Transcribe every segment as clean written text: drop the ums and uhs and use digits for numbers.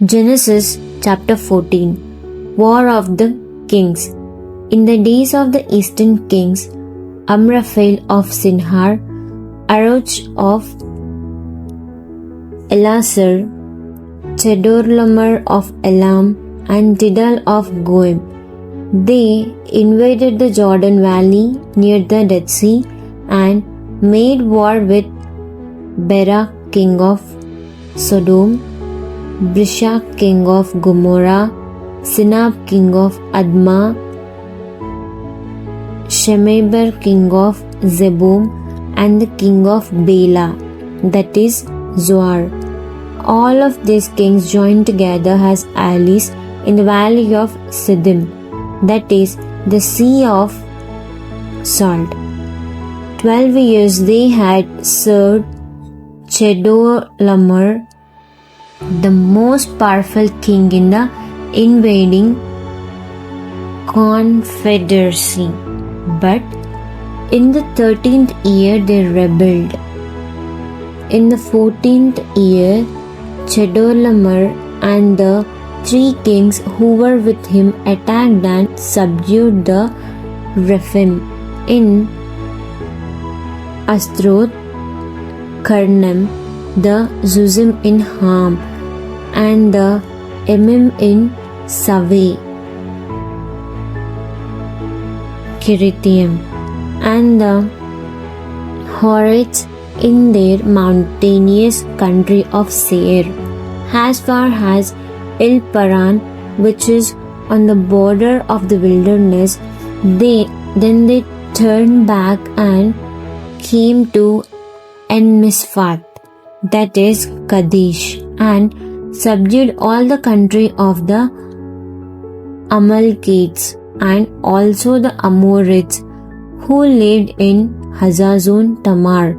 Genesis chapter 14. War of the Kings. In the days of the eastern kings, Amraphel of Sinhar, Aroch of Elasar, Chedorlaomer of Elam, and Tidal of Goim, they invaded the Jordan Valley near the Dead Sea and made war with Bera king of Sodom, Brisha king of Gomorrah, Sinab king of Admah, Shemeber king of Zeboim, and the king of Bela, that is Zoar. All of these kings joined together as allies in the valley of Siddim, that is the Sea of Salt. 12 years they had served Chedorlaomer, the most powerful king in the invading confederacy. But in the 13th year they rebelled. In the 14th year, Chedorlaomer and the 3 kings who were with him attacked and subdued the Rephaim in Astroth, Karnaim, the Zuzim in Ham, and the Emim in Saveh, Kirithaim, and the Horites in their mountainous country of Seir, as far as El Paran, which is on the border of the wilderness. Then they turned back and came to En-Misfat, that is Kadesh, and subdued all the country of the Amalekites and also the Amorites who lived in Hazazon Tamar.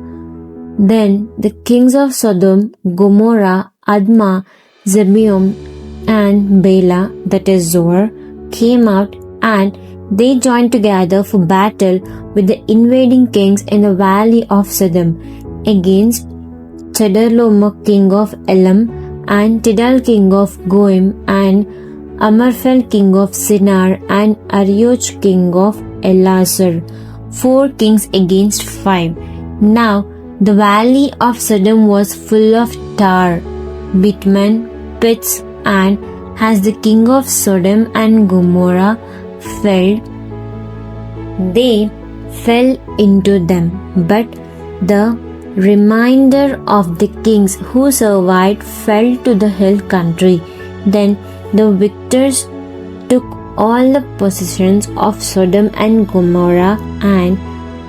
Then the kings of Sodom, Gomorrah, Admah, Zeboim, and Bela, that is Zoar, came out, and they joined together for battle with the invading kings in the valley of Siddim against Chedorlaomer king of Elam, and Tidal king of Goim, and Amraphel king of Sinhar, and Arioch king of Elasar, 4 kings against 5. Now the valley of Siddim was full of tar, bitumen, pits, and as the king of Sodom and Gomorrah fell, they fell into them. But the remainder of the kings who survived fell to the hill country. Then the victors took all the possessions of Sodom and Gomorrah and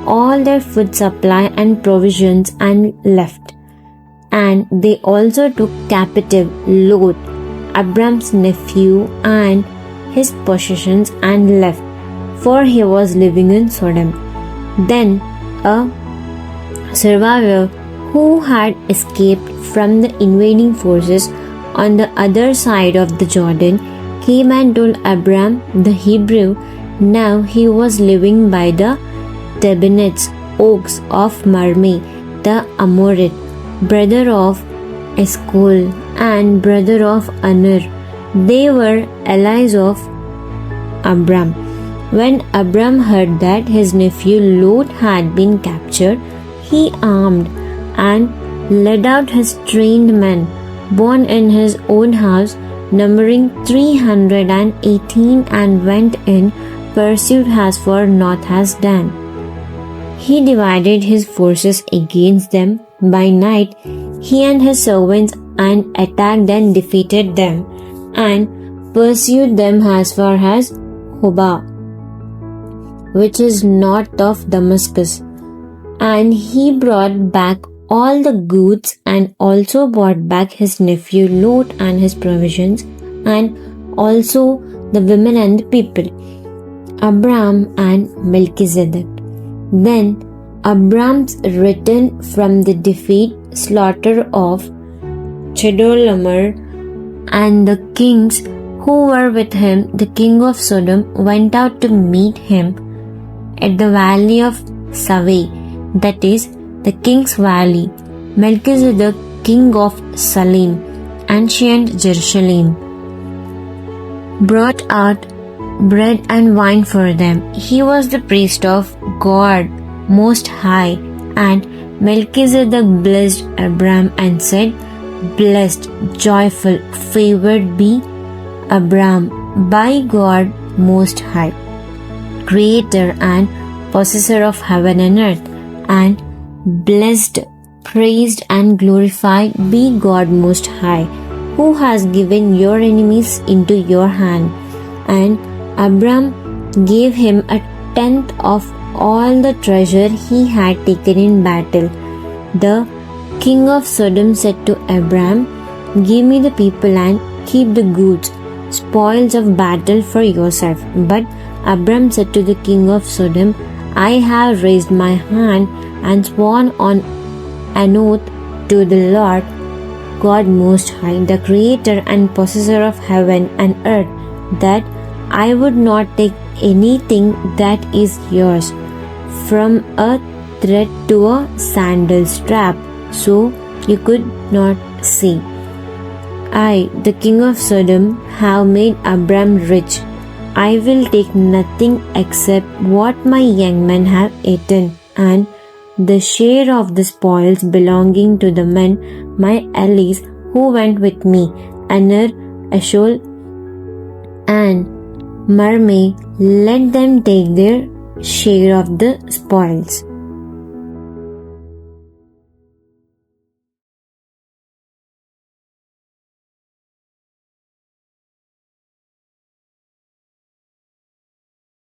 all their food supply and provisions and left. And they also took captive Lot, Abram's nephew, and his possessions and left, for he was living in Sodom. Then a survivor who had escaped from the invading forces on the other side of the Jordan came and told Abram the Hebrew. Now he was living by the Tebenet's oaks of Mamre, the Amorite, brother of Eshcol and brother of Aner. They were allies of Abram. When Abram heard that his nephew Lot had been captured, he armed and led out his trained men, born in his own house, numbering 318, and went in pursuit as far north as Dan. He divided his forces against them by night, he and his servants, and attacked and defeated them, and pursued them as far as Hobah, which is north of Damascus. And he brought back all the goods, and also brought back his nephew Lot and his provisions, and also the women and the people, Abram and Melchizedek. Then Abram's returned from the defeat, slaughter of Chedorlaomer and the kings who were with him. The king of Sodom went out to meet him at the valley of Saveh, that is the king's valley. Melchizedek king of Salem ancient Jerusalem, brought out bread and wine for them. He was the priest of God Most High, and Melchizedek blessed Abram and said, Blessed, joyful, favored be Abram by God Most High, Creator and Possessor of heaven and earth, and blessed, praised and glorified be God Most High, who has given your enemies into your hand. And Abram gave him a tenth of all the treasure he had taken in battle. The king of Sodom said to Abram, Give me the people and keep the goods, spoils of battle for yourself. But Abram said to the king of Sodom, I have raised my hand and sworn on an oath to the Lord God Most High, the Creator and Possessor of heaven and earth, that I would not take anything that is yours, from a thread to a sandal strap, so you could not see. I, the king of Sodom, have made Abram rich. I will take nothing except what my young men have eaten, and the share of the spoils belonging to the men, my allies, who went with me, Aner, Ashol, and Marmeh, let them take their share of the spoils.